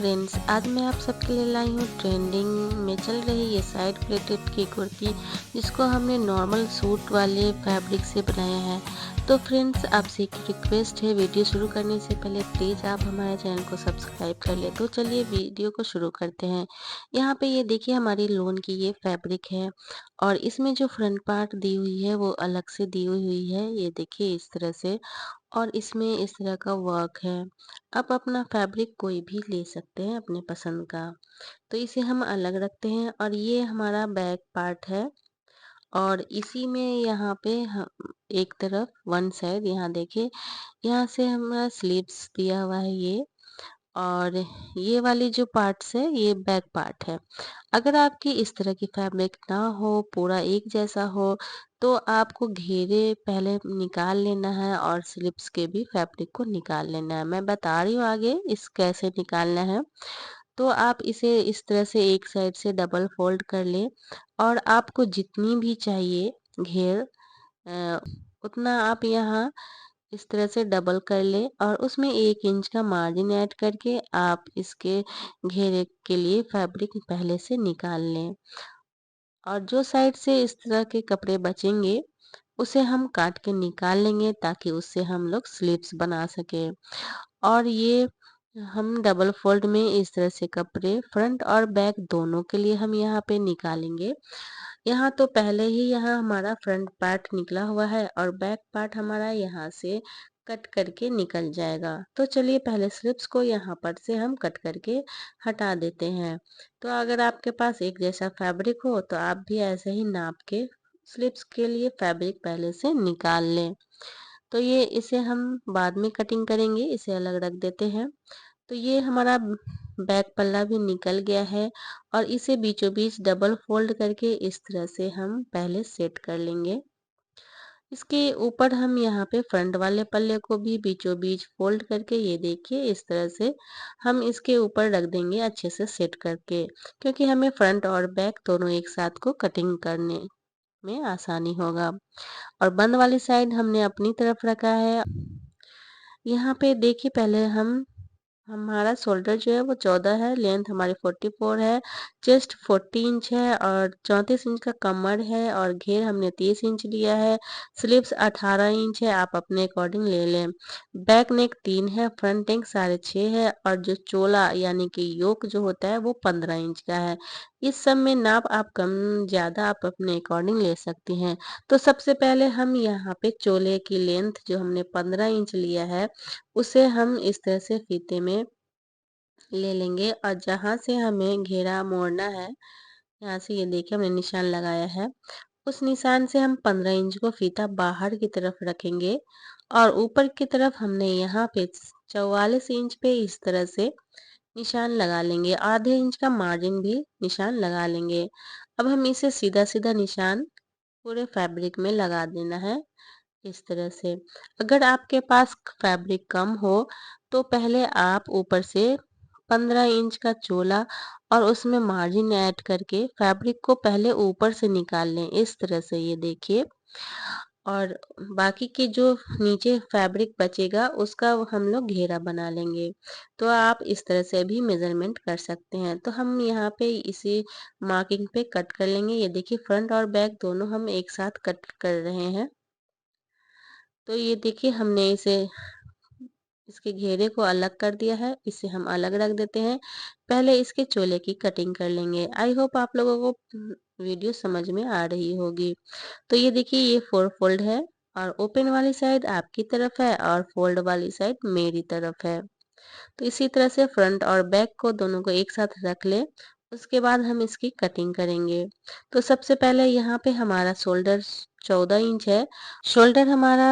Friends, आज मैं आप सबके लिए लाई हूँ ट्रेंडिंग में चल रही ये साइड प्लेटेड की कुर्ती, जिसको हमने नॉर्मल सूट वाले फैब्रिक से बनाया है। तो फ्रेंड्स, आपसे एक रिक्वेस्ट है, वीडियो शुरू करने से पहले प्लीज़ आप हमारे चैनल को सब्सक्राइब कर ले। तो चलिए वीडियो को शुरू करते हैं। यहाँ पे ये देखिए हमारी लोन की ये फैब्रिक है और इसमें जो फ्रंट पार्ट दी हुई है वो अलग से दी हुई है, ये देखिए इस तरह से। और इसमें इस तरह का वर्क है। आप अपना फैब्रिक कोई भी ले सकते हैं अपने पसंद का। तो इसे हम अलग रखते हैं और ये हमारा बैक पार्ट है और इसी में यहाँ पे एक तरफ वन साइड यहाँ देखिए, यहाँ से हमारा स्लीव्स दिया हुआ है ये। और ये वाली जो पार्ट्स है ये बैक पार्ट है। अगर आपकी इस तरह की फैब्रिक ना हो, पूरा एक जैसा हो, तो आपको घेरे पहले निकाल लेना है और स्लिप्स के भी फैब्रिक को निकाल लेना है। मैं बता रही हूँ आगे इस कैसे निकालना है। तो आप इसे इस तरह से एक साइड से डबल फोल्ड कर लें और आपको जितनी भी चाहिए घेर अ, उतना आप यहाँ इस तरह से डबल कर लें और उसमें 1 इंच का मार्जिन ऐड करके आप इसके घेरे के लिए फैब्रिक पहले से निकाल लें। और जो साइड से इस तरह के कपड़े बचेंगे उसे हम काट के निकाल लेंगे ताकि उससे हम लोग स्लीव्स बना सके। और ये हम डबल फोल्ड में इस तरह से कपड़े फ्रंट और बैक दोनों के लिए हम यहाँ पे निकालेंगे। यहाँ तो पहले ही यहाँ हमारा फ्रंट पार्ट निकला हुआ है और बैक पार्ट हमारा यहाँ से कट करके निकल जाएगा। तो चलिए पहले स्लिप्स को यहाँ पर से हम कट करके हटा देते हैं। तो अगर आपके पास एक जैसा फैब्रिक हो तो आप भी ऐसे ही नाप के स्लिप्स के लिए फैब्रिक पहले से निकाल लें। तो ये इसे हम बाद में कटिंग करेंगे, इसे अलग रख देते हैं। तो ये हमारा बैक पल्ला भी निकल गया है और इसे बीचों बीच डबल फोल्ड करके इस तरह से हम पहले सेट कर लेंगे। इसके ऊपर हम यहाँ पे फ्रंट वाले पल्ले को भी बीचों बीच फोल्ड करके ये देखिए इस तरह से हम इसके ऊपर रख देंगे अच्छे से सेट करके, क्योंकि हमें फ्रंट और बैक दोनों एक साथ को कटिंग करने में आसानी होगा। और बंद वाली साइड हमने अपनी तरफ रखा है। यहाँ पे देखिए पहले हम हमारा शोल्डर जो है वो 14 है, लेंथ हमारी 44 है, चेस्ट 40 इंच है और 34 इंच का कमर है और घेर हमने 30 इंच लिया है। स्लीव्स 18 इंच है, आप अपने अकॉर्डिंग ले लें। बैक नेक 3 है, फ्रंट नेक 6.5 है और जो चोला यानी कि योक जो होता है वो 15 इंच का है। इस सब में नाप आप कम ज़्यादा आप अपने अकॉर्डिंग ले सकती हैं। तो सबसे पहले हम यहाँ पे चोले की लेंथ जो हमने 15 इंच लिया है उसे हम इस तरह से फीते में ले लेंगे और जहाँ से हमें घेरा मोड़ना है, यहाँ से ये देखिए हमने निशान लगाया है, उस निशान से हम 15 इंच को फीता बाहर की तरफ रखेंगे और ऊपर की तरफ हमने यहाँ पे 44 इंच पे इस तरह से निशान लगा लेंगे। आधे इंच का मार्जिन भी निशान लगा लेंगे। अब हम इसे सीधा सीधा निशान पूरे फैब्रिक में लगा देना है इस तरह से। अगर आपके पास फैब्रिक कम हो तो पहले आप ऊपर से 15 इंच का चोला और उसमें मार्जिन ऐड करके फैब्रिक को पहले ऊपर से निकाल लें इस तरह से ये देखिए। और बाकी के जो नीचे फैब्रिक बचेगा उसका हम लोग घेरा बना लेंगे। तो आप इस तरह से भी मेजरमेंट कर सकते हैं। तो हम यहाँ पे इसी मार्किंग पे कट कर लेंगे। ये देखिए फ्रंट और बैक दोनों हम एक साथ कट कर रहे हैं। तो ये देखिए हमने इसे इसके घेरे को अलग कर दिया है, इसे हम अलग रख देते हैं। पहले इसके चोले की कटिंग कर लेंगे। आई होप आप लोगों को वीडियो समझ में आ रही होगी। तो ये देखिए ये 4 फोल्ड है और ओपन वाली साइड आपकी तरफ है और फोल्ड वाली साइड मेरी तरफ है। तो इसी तरह से फ्रंट और बैक को दोनों को एक साथ रख ले। उसके बाद हम इसकी कटिंग करेंगे। तो सबसे पहले यहाँ पे हमारा शोल्डर 14 इंच है। शोल्डर हमारा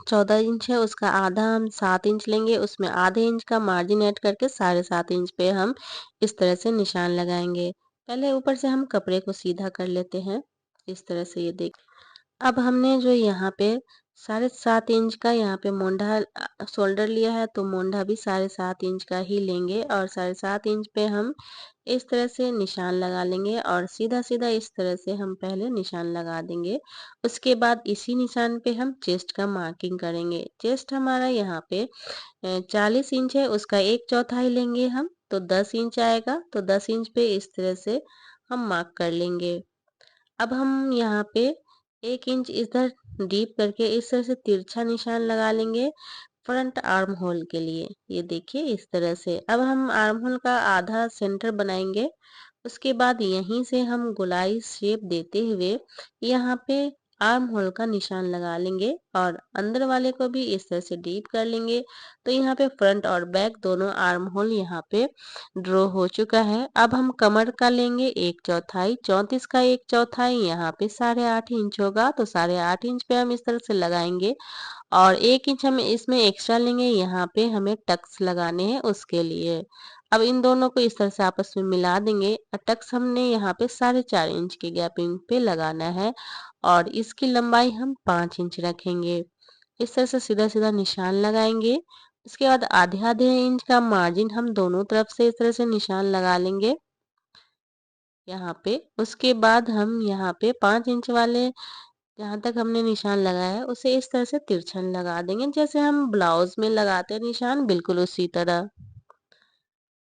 14 इंच है, उसका आधा हम 7 इंच लेंगे, उसमें आधे इंच का मार्जिन ऐड करके 7.5 इंच पे हम इस तरह से निशान लगाएंगे। पहले ऊपर से हम कपड़े को सीधा कर लेते हैं इस तरह से ये देख। अब हमने जो यहाँ पे 7.5 इंच का यहाँ पे मोंढा शोल्डर लिया है, तो मोंढा भी 7.5 इंच का ही लेंगे और 7.5 इंच पे हम इस तरह से निशान लगा लेंगे और सीधा सीधा इस तरह से हम पहले निशान लगा देंगे। उसके बाद इसी निशान पे हम चेस्ट का मार्किंग करेंगे। चेस्ट हमारा यहाँ पे 40 इंच है, उसका 1/4 लेंगे हम तो 10 इंच आएगा, तो 10 इंच पे इस तरह से हम मार्क कर लेंगे। अब हम यहाँ पे 1 इंच इधर डीप करके इस तरह से तिरछा निशान लगा लेंगे फ्रंट आर्म होल के लिए। ये देखिए इस तरह से। अब हम आर्म होल का आधा सेंटर बनाएंगे। उसके बाद यहीं से हम गोलाई शेप देते हुए यहाँ पे आर्म होल का निशान लगा लेंगे और अंदर वाले को भी इस तरह से डीप कर लेंगे। तो यहाँ पे फ्रंट और बैक दोनों आर्म होल यहाँ पे ड्रॉ हो चुका है। अब हम कमर का लेंगे 1/4, 34 का 1/4 यहाँ पे 8.5 इंच होगा, तो 8.5 इंच पे हम इस तरह से लगाएंगे और 1 इंच हम इसमें एक्स्ट्रा लेंगे, यहाँ पे हमें टक्स लगाने हैं उसके लिए। अब इन दोनों को इस तरह से आपस में मिला देंगे। टक्स हमने यहाँ पे 4.5 इंच की गैपिंग पे लगाना है और इसकी लंबाई हम 5 इंच रखेंगे। इस तरह से सीधा सीधा निशान लगाएंगे। उसके बाद आधे आधे इंच का मार्जिन हम दोनों तरफ से इस तरह से निशान लगा लेंगे यहाँ पे। उसके बाद हम यहाँ पे 5 इंच वाले जहाँ तक हमने निशान लगाया है उसे इस तरह से तिरछा लगा देंगे, जैसे हम ब्लाउज में लगाते हैं निशान, बिल्कुल उसी तरह।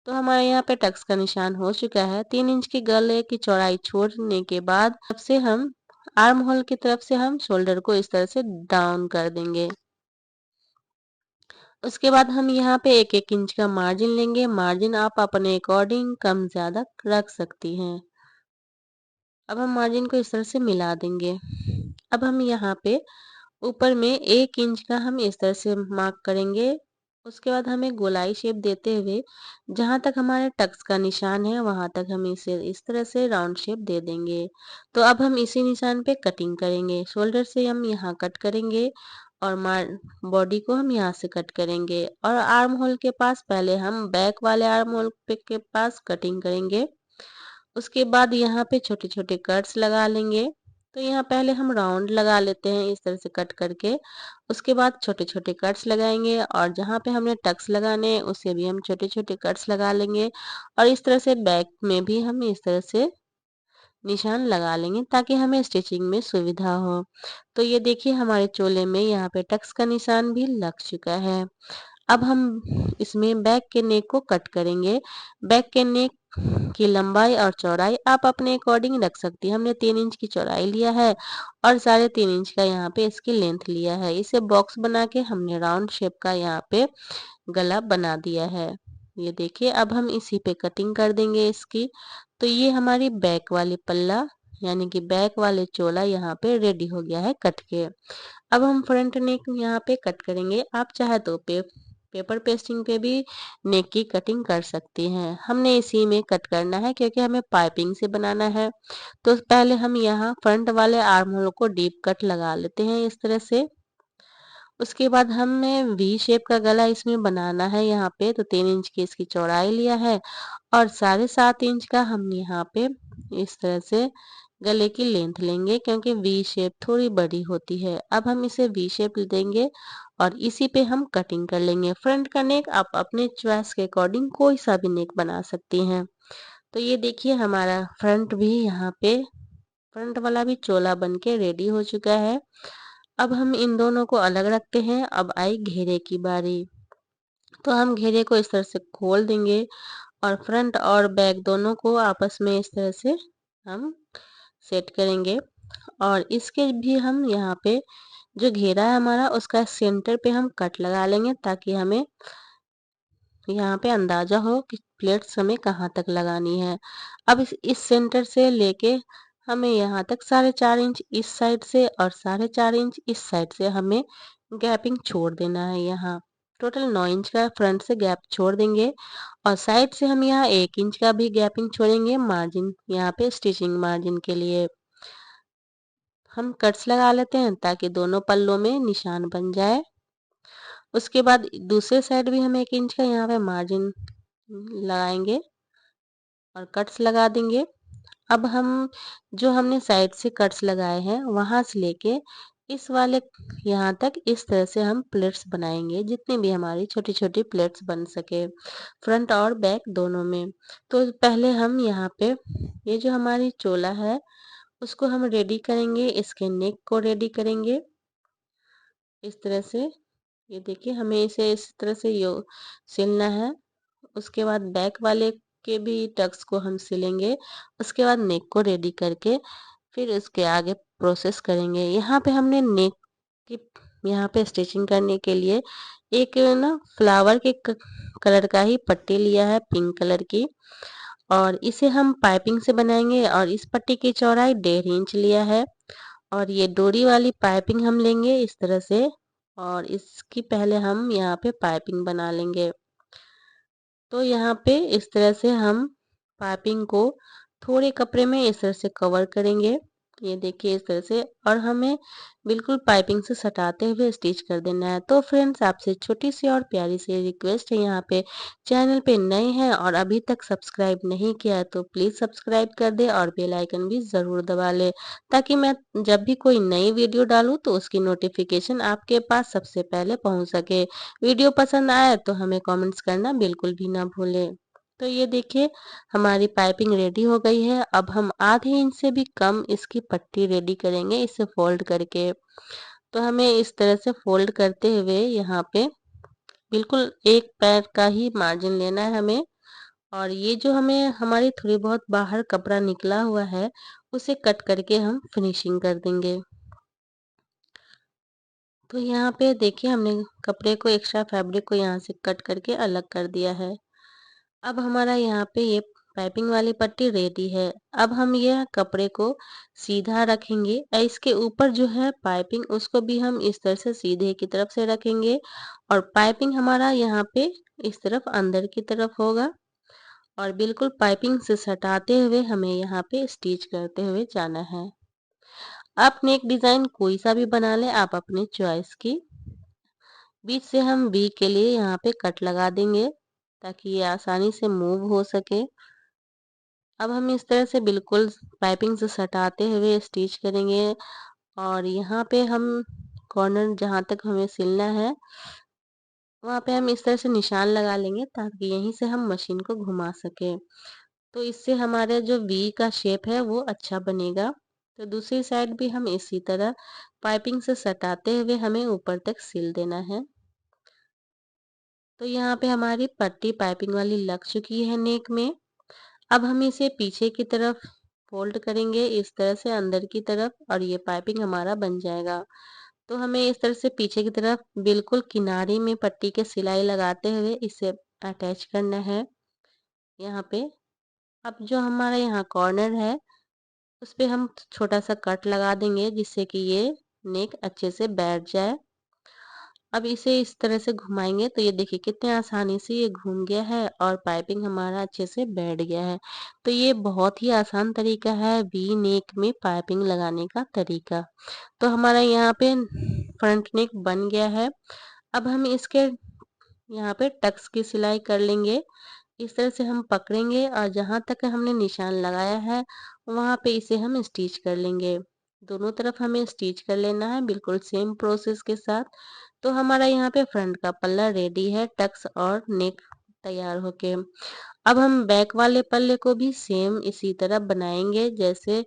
तो हमारे यहाँ पे टक्स का निशान हो चुका है। 3 इंच की गले की चौड़ाई छोड़ने के बाद अब से हम आर्म होल की तरफ से हम शोल्डर को इस तरह से डाउन कर देंगे। उसके बाद हम यहाँ पे 1-1 इंच का मार्जिन लेंगे। मार्जिन आप अपने अकॉर्डिंग कम ज़्यादा रख सकती हैं। अब हम मार्जिन को इस तरह से मिला देंगे। अब हम यहाँ पे ऊपर में 1 इंच का हम इस तरह से मार्क करेंगे। उसके बाद हमें गोलाई शेप देते हुए जहाँ तक हमारे टक्स का निशान है वहाँ तक हम इसे इस तरह से राउंड शेप दे देंगे। तो अब हम इसी निशान पे कटिंग करेंगे। शोल्डर से हम यहाँ कट करेंगे और बॉडी को हम यहाँ से कट करेंगे और आर्म होल के पास पहले हम बैक वाले आर्म होल पे के पास कटिंग करेंगे। उसके बाद यहाँ पे छोटे छोटे कट्स लगा लेंगे। तो यहाँ पहले हम राउंड लगा लेते हैं इस तरह से कट करके। उसके बाद छोटे छोटे कट्स लगाएंगे और जहाँ पे हमने टक्स लगाने हैं उसे भी हम छोटे छोटे कट्स लगा लेंगे और इस तरह से बैक में भी हम इस तरह से निशान लगा लेंगे ताकि हमें स्टिचिंग में सुविधा हो। तो ये देखिए हमारे चोले में यहाँ पे टक्स का निशान भी लग चुका है। अब हम इसमें बैक के नेक को कट करेंगे। बैक के नेक की लंबाई और चौड़ाई आप अपने अकॉर्डिंग रख सकती हैं। हमने 3 इंच की चौड़ाई लिया है और 3.5 इंच का यहाँ पे इसकी लेंथ लिया है। इसे बॉक्स बना के हमने राउंड शेप का यहाँ पे गला बना दिया है। ये देखिए अब हम इसी पे कटिंग कर देंगे इसकी। तो ये हमारी बैक वाली पल्ला यानी कि बैक वाले चोला यहाँ पे रेडी हो गया है कट के। अब हम फ्रंट नेक यहाँ पे कट करेंगे। आप चाहे तो पेपर पेस्टिंग पे भी नेक की कटिंग कर सकती हैं। हमने इसी में कट करना है क्योंकि हमें पाइपिंग से बनाना है। तो पहले हम यहाँ फ्रंट वाले आर्म होल को डीप कट लगा लेते हैं इस तरह से। उसके बाद हमें वी शेप का गला इसमें बनाना है यहाँ पे। तो 3 इंच की इसकी चौड़ाई लिया है और 7.5 इंच का हम यहाँ पे इस तरह से गले की लेंथ लेंगे क्योंकि वी शेप थोड़ी बड़ी होती है। अब हम इसे वी शेप देंगे और इसी पे हम कटिंग कर लेंगे। फ्रंट का नेक आप अपने चॉइस के अकॉर्डिंग कोई सा भी नेक बना सकती हैं। तो ये देखिए हमारा फ्रंट भी यहाँ पे फ्रंट वाला भी चोला बन के रेडी हो चुका है। अब हम इन दोनों को अलग रखते हैं। अब आई घेरे की बारी। तो हम घेरे को इस तरह से खोल देंगे और फ्रंट और बैक दोनों को आपस में इस तरह से हम सेट करेंगे और इसके भी हम यहाँ पे जो घेरा है हमारा उसका सेंटर पे हम कट लगा लेंगे ताकि हमें यहाँ पे अंदाजा हो कि प्लेट्स हमें कहाँ तक लगानी है। अब इस सेंटर से लेके हमें यहाँ तक 4.5 इंच इस साइड से और 4.5 इंच इस साइड से हमें गैपिंग छोड़ देना है। यहाँ टोटल 9 इंच का फ्रंट से गैप छोड़ देंगे और साइड से हम यहाँ 1 इंच का भी गैपिंग छोड़ेंगे मार्जिन यहाँ पे स्टिचिंग मार्जिन के लिए। हम कट्स लगा लेते हैं ताकि दोनों पल्लों में निशान बन जाए। उसके बाद दूसरे साइड भी हम 1 इंच का यहाँ पे मार्जिन लगाएंगे और कट्स लगा देंगे। अब हम जो हमने साइड से कट्स लगाए हैं वहां से लेके इस वाले यहाँ तक इस तरह से हम प्लेट्स बनाएंगे जितनी भी हमारी छोटी छोटी प्लेट्स बन सके फ्रंट और बैक दोनों में। तो पहले हम यहाँ पे ये जो हमारी चोला है उसको हम रेडी करेंगे। इसके नेक को रेडी करेंगे इस तरह से। ये देखिए हमें इसे इस तरह से यो सिलना है। उसके बाद बैक वाले के भी टक्स को हम सिलेंगे। उसके बाद नेक को रेडी करके फिर इसके आगे प्रोसेस करेंगे। यहाँ पे हमने नेक की यहाँ पे स्टिचिंग करने के लिए एक ना फ्लावर के कलर का ही पट्टी लिया है, पिंक कलर की, और इसे हम पाइपिंग से बनाएंगे। और इस पट्टी की चौड़ाई 1.5 इंच लिया है और ये डोरी वाली पाइपिंग हम लेंगे इस तरह से, और इसकी पहले हम यहाँ पे पाइपिंग बना लेंगे। तो यहाँ पे इस तरह से हम पाइपिंग को थोड़े कपड़े में इस तरह से कवर करेंगे। ये देखिए इस तरह से, और हमें बिल्कुल पाइपिंग से सटाते हुए स्टिच कर देना है। तो फ्रेंड्स, आपसे छोटी सी और प्यारी सी रिक्वेस्ट है, यहाँ पे चैनल पे नए हैं और अभी तक सब्सक्राइब नहीं किया है तो प्लीज़ सब्सक्राइब कर दे और बेल आइकन भी ज़रूर दबा ले, ताकि मैं जब भी कोई नई वीडियो डालूँ तो उसकी नोटिफिकेशन आपके पास सबसे पहले पहुँच सके। वीडियो पसंद आए तो हमें कमेंट्स करना बिल्कुल भी ना भूलें। तो ये देखिए हमारी पाइपिंग रेडी हो गई है। अब हम आधे इंच से भी कम इसकी पट्टी रेडी करेंगे इसे फोल्ड करके। तो हमें इस तरह से फोल्ड करते हुए यहाँ पे बिल्कुल एक पैर का ही मार्जिन लेना है हमें, और ये जो हमें हमारी थोड़ी बहुत बाहर कपड़ा निकला हुआ है उसे कट करके हम फिनिशिंग कर देंगे। तो यहाँ पे देखिए हमने कपड़े को, एक्स्ट्रा फैब्रिक को यहाँ से कट करके अलग कर दिया है। अब हमारा यहाँ पे ये पाइपिंग वाली पट्टी रेडी है। अब हम यह कपड़े को सीधा रखेंगे और इसके ऊपर जो है पाइपिंग उसको भी हम इस तरह से सीधे की तरफ से रखेंगे, और पाइपिंग हमारा यहाँ पे इस तरफ अंदर की तरफ होगा, और बिल्कुल पाइपिंग से सटाते हुए हमें यहाँ पे स्टिच करते हुए जाना है। आप नेक डिज़ाइन कोई सा भी बना लें, आप अपनी चॉइस की। बीच से हम वी के लिए यहाँ पे कट लगा देंगे ताकि ये आसानी से मूव हो सके। अब हम इस तरह से बिल्कुल पाइपिंग से सटाते हुए स्टिच करेंगे, और यहाँ पे हम कॉर्नर जहाँ तक हमें सिलना है वहाँ पे हम इस तरह से निशान लगा लेंगे ताकि यहीं से हम मशीन को घुमा सकें। तो इससे हमारे जो वी का शेप है वो अच्छा बनेगा। तो दूसरी साइड भी हम इसी तरह पाइपिंग से सटाते हुए हमें ऊपर तक सिल देना है। तो यहाँ पे हमारी पट्टी पाइपिंग वाली लग चुकी है नेक में। अब हम इसे पीछे की तरफ फोल्ड करेंगे इस तरह से अंदर की तरफ, और ये पाइपिंग हमारा बन जाएगा। तो हमें इस तरह से पीछे की तरफ बिल्कुल किनारे में पट्टी के सिलाई लगाते हुए इसे अटैच करना है यहाँ पे। अब जो हमारा यहाँ कॉर्नर है उस पे हम छोटा सा कट लगा देंगे जिससे कि ये नेक अच्छे से बैठ जाए। अब इसे इस तरह से घुमाएंगे तो ये देखिए कितने आसानी से ये घूम गया है और पाइपिंग हमारा अच्छे से बैठ गया है। तो ये बहुत ही आसान तरीका है वी नेक में पाइपिंग लगाने का तरीका। तो हमारा यहाँ पे फ्रंट नेक बन गया है। अब हम इसके यहाँ पे टक्स की सिलाई कर लेंगे। इस तरह से हम पकड़ेंगे और जहाँ तक हमने निशान लगाया है वहाँ पे इसे हम स्टिच कर लेंगे। दोनों तरफ हमें स्टिच कर लेना है बिल्कुल सेम प्रोसेस के साथ। तो हमारा यहाँ पे फ्रंट का पल्ला रेडी है, टक्स और नेक तैयार होके। अब हम बैक वाले पल्ले को भी सेम इसी तरह बनाएंगे, जैसे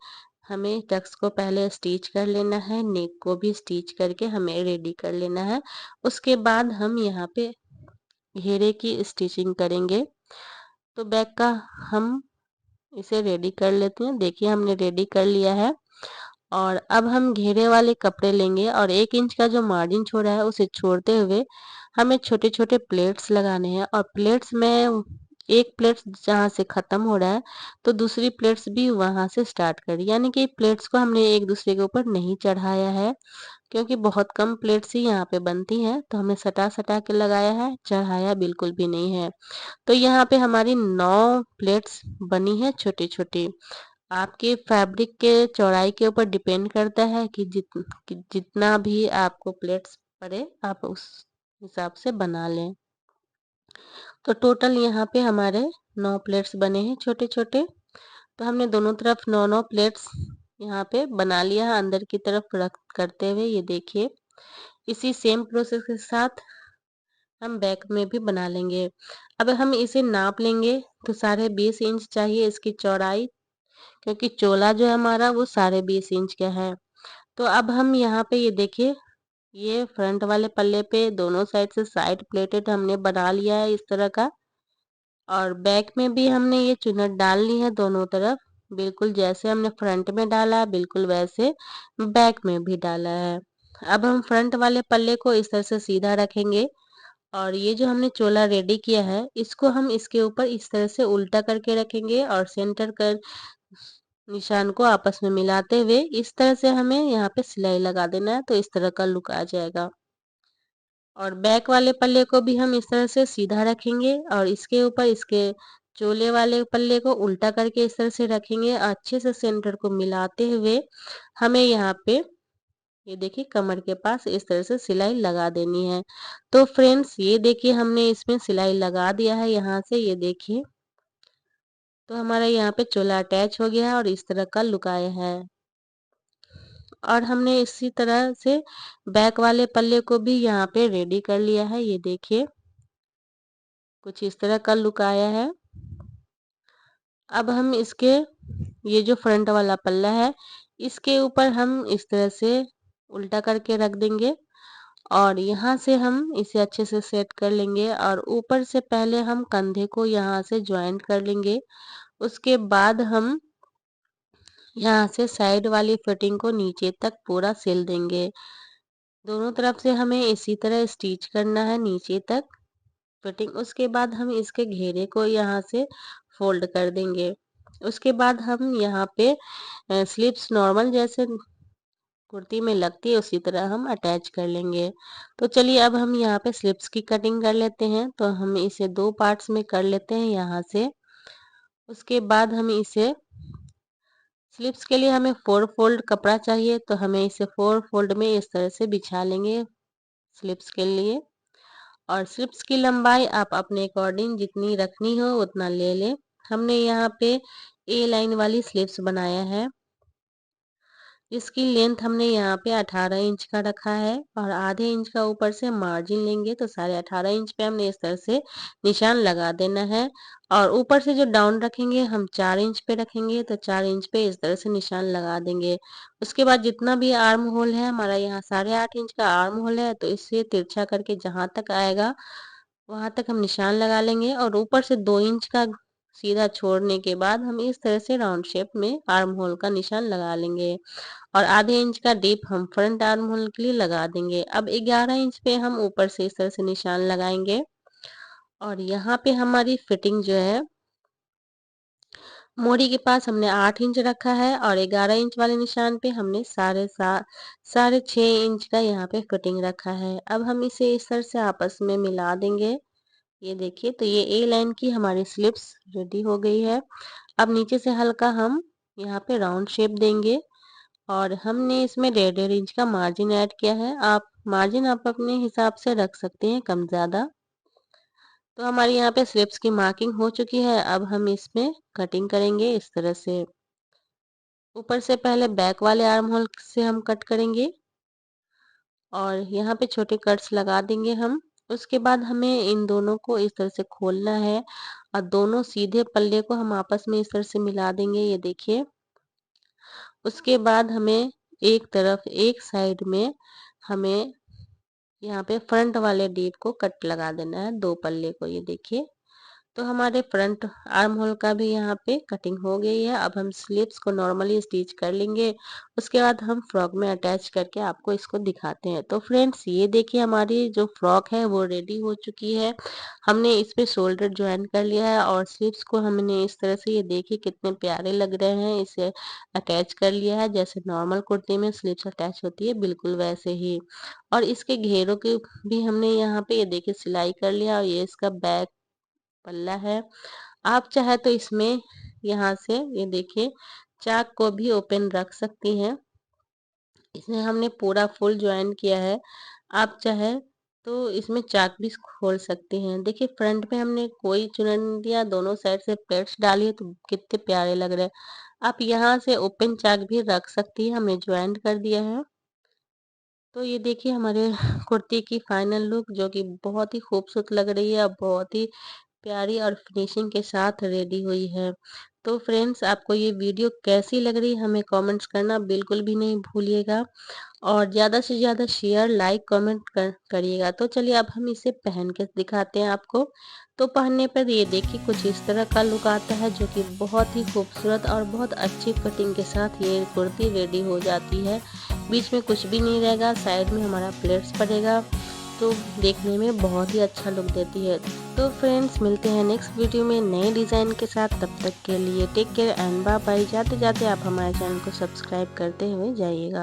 हमें टक्स को पहले स्टिच कर लेना है, नेक को भी स्टिच करके हमें रेडी कर लेना है। उसके बाद हम यहाँ पे घेरे की स्टिचिंग करेंगे। तो बैक का हम इसे रेडी कर लेते हैं। देखिए हमने रेडी कर लिया है, और अब हम घेरे वाले कपड़े लेंगे और 1 इंच का जो मार्जिन छोड़ा है उसे छोड़ते हुए हमें छोटे छोटे प्लेट्स लगाने हैं, और प्लेट्स में एक प्लेट्स जहाँ से ख़त्म हो रहा है तो दूसरी प्लेट्स भी वहाँ से स्टार्ट करी, यानी कि प्लेट्स को हमने एक दूसरे के ऊपर नहीं चढ़ाया है क्योंकि बहुत कम प्लेट्स ही यहाँ पे बनती हैं। तो हमने सटा सटा के लगाया है, चढ़ाया बिल्कुल भी नहीं है। तो यहाँ पे हमारी 9 प्लेट्स बनी है छोटी छोटी। आपके फैब्रिक के चौड़ाई के ऊपर डिपेंड करता है कि जितना भी आपको प्लेट्स पड़े आप उस हिसाब से बना लें। तो टोटल यहाँ पे हमारे 9 प्लेट्स बने हैं छोटे छोटे। तो हमने दोनों तरफ 9 प्लेट्स यहाँ पे बना लिया है अंदर की तरफ रख करते हुए। ये देखिए इसी सेम प्रोसेस के साथ हम बैक में भी बना लेंगे। अब हम इसे नाप लेंगे तो 20.5 इंच चाहिए इसकी चौड़ाई, क्योंकि चोला जो है हमारा वो 20.5 इंच का है। तो अब हम यहाँ पे ये देखिए ये फ्रंट वाले पल्ले पे दोनों साइड से साइड प्लेटेड हमने बना लिया है इस तरह का। और बैक में भी हमने ये चुन्नट डालनी है दोनों तरफ। बिल्कुल जैसे हमने फ्रंट में डाला बिल्कुल वैसे बैक में भी डाला है। अब हम फ्रंट वाले पल्ले को इस तरह से सीधा रखेंगे और ये जो हमने चोला रेडी किया है इसको हम इसके ऊपर इस तरह से उल्टा करके रखेंगे और सेंटर कर निशान को आपस में मिलाते हुए इस तरह से हमें यहाँ पे सिलाई लगा देना है, तो इस तरह का लुक आ जाएगा। और बैक वाले पल्ले को भी हम इस तरह से सीधा रखेंगे और इसके ऊपर इसके चोले वाले पल्ले को उल्टा करके इस तरह से रखेंगे। अच्छे से सेंटर को मिलाते हुए हमें यहाँ पे ये देखिए कमर के पास इस तरह से सिलाई लगा देनी है। तो फ्रेंड्स ये देखिए हमने इसमें सिलाई लगा दिया है यहाँ से, ये देखिए। तो हमारा यहाँ पे चोला अटैच हो गया है और इस तरह का लुक आया है। और हमने इसी तरह से बैक वाले पल्ले को भी यहाँ पे रेडी कर लिया है, ये देखिए कुछ इस तरह का लुक आया है। अब हम इसके ये जो फ्रंट वाला पल्ला है इसके ऊपर हम इस तरह से उल्टा करके रख देंगे और यहाँ से हम इसे अच्छे से सेट कर लेंगे और ऊपर से पहले हम कंधे को यहाँ से ज्वाइंट कर लेंगे। उसके बाद हम यहाँ से साइड वाली फिटिंग को नीचे तक पूरा सिल देंगे। दोनों तरफ से हमें इसी तरह स्टिच करना है नीचे तक फिटिंग। उसके बाद हम इसके घेरे को यहाँ से फोल्ड कर देंगे। उसके बाद हम यहाँ पे स्लिप्स नॉर्मल जैसे कुर्ती में लगती है उसी तरह हम अटैच कर लेंगे। तो चलिए अब हम यहाँ पे स्लिप्स की कटिंग कर लेते हैं। तो हम इसे दो पार्ट्स में कर लेते हैं यहाँ से। उसके बाद हम इसे स्लिप्स के लिए हमें 4 फोल्ड कपड़ा चाहिए, तो हमें इसे 4 फोल्ड में इस तरह से बिछा लेंगे स्लिप्स के लिए। और स्लिप्स की लंबाई आप अपने अकॉर्डिंग जितनी रखनी हो उतना ले लें। हमने यहाँ पे ए लाइन वाली स्लिप्स बनाया है। इसकी लेंथ हमने यहाँ पे 18 इंच का रखा है और आधे इंच का ऊपर से मार्जिन लेंगे, तो साढ़े 18 इंच पे हमने इस तरह से निशान लगा देना है। और ऊपर से जो डाउन रखेंगे हम 4 इंच पे रखेंगे, तो 4 इंच पे इस तरह से निशान लगा देंगे। उसके बाद जितना भी आर्म होल है हमारा यहाँ 8.5 इंच का आर्म होल है, तो इसे तिरछा करके जहाँ तक आएगा वहां तक हम निशान लगा लेंगे और ऊपर से 2 इंच का सीधा छोड़ने के बाद हम इस तरह से राउंड शेप में आर्म होल का निशान लगा लेंगे और आधे इंच का डीप हम फ्रंट आर्म होल के लिए लगा देंगे। अब 11 इंच पे हम ऊपर से इस तरह से निशान लगाएंगे और यहाँ पे हमारी फिटिंग जो है मोड़ी के पास हमने 8 इंच रखा है और 11 इंच वाले निशान पे हमने साढ़े 6 इंच का यहाँ पे फिटिंग रखा है। अब हम इसे इस तरह से आपस में मिला देंगे। ये देखिए तो ये ए लाइन की हमारी स्लिप्स रेडी हो गई है। अब नीचे से हल्का हम यहाँ पे राउंड शेप देंगे और हमने इसमें 1.5 इंच का मार्जिन ऐड किया है। आप मार्जिन आप अपने हिसाब से रख सकते हैं कम ज़्यादा। तो हमारी यहाँ पे स्लिप्स की मार्किंग हो चुकी है। अब हम इसमें कटिंग करेंगे इस तरह से। ऊपर से पहले बैक वाले आर्म होल से हम कट करेंगे और यहाँ पे छोटे कट्स लगा देंगे हम। उसके बाद हमें इन दोनों को इस तरह से खोलना है और दोनों सीधे पल्ले को हम आपस में इस तरह से मिला देंगे, ये देखिए। उसके बाद हमें एक तरफ एक साइड में हमें यहाँ पे फ्रंट वाले डीप को कट लगा देना है, दो पल्ले को, ये देखिए। तो हमारे फ्रंट आर्म होल का भी यहाँ पे कटिंग हो गई है। अब हम स्लीव्स को नॉर्मली स्टिच कर लेंगे। उसके बाद हम फ्रॉक में अटैच करके आपको इसको दिखाते हैं। तो फ्रेंड्स ये देखिए हमारी जो फ्रॉक है वो रेडी हो चुकी है। हमने इस पे शोल्डर ज्वाइन कर लिया है और स्लीव्स को हमने इस तरह से, ये देखिए कितने प्यारे लग रहे हैं, इसे अटैच कर लिया है। जैसे नॉर्मल कुर्ती में स्लीव्स अटैच होती है बिल्कुल वैसे ही। और इसके घेरों के भी हमने यहाँ पे ये देखिए सिलाई कर लिया और ये इसका बैक पल्ला है। आप चाहे तो इसमें यहाँ से ये देखिए चाक को भी ओपन रख सकती हैं। इसमें हमने पूरा फुल ज्वाइन किया है। आप चाहे तो इसमें चाक भी खोल सकती हैं। देखिए फ्रंट पे हमने कोई चुनन नहीं दिया, दोनों साइड से प्लेट्स डाली है तो कितने प्यारे लग रहे हैं। आप यहाँ से ओपन चाक भी रख सकती हैं, हमने ज्वाइन कर दिया है। तो ये देखिए हमारे कुर्ती की फाइनल लुक जो कि बहुत ही खूबसूरत लग रही है और बहुत ही प्यारी और फिनिशिंग के साथ रेडी हुई है। तो फ्रेंड्स आपको ये वीडियो कैसी लग रही है हमें कमेंट्स करना बिल्कुल भी नहीं भूलिएगा और ज़्यादा से ज़्यादा शेयर लाइक कमेंट करिएगा। तो चलिए अब हम इसे पहन के दिखाते हैं आपको। तो पहनने पर ये देखिए कुछ इस तरह का लुक आता है जो कि बहुत ही खूबसूरत और बहुत अच्छी फिटिंग के साथ ये कुर्ती रेडी हो जाती है। बीच में कुछ भी नहीं रहेगा, साइड में हमारा प्लेट्स पड़ेगा, तो देखने में बहुत ही अच्छा लुक देती है। तो फ्रेंड्स मिलते हैं नेक्स्ट वीडियो में नए डिज़ाइन के साथ, तब तक के लिए take care and bye bye. जाते जाते आप हमारे चैनल को सब्सक्राइब करते हुए जाइएगा।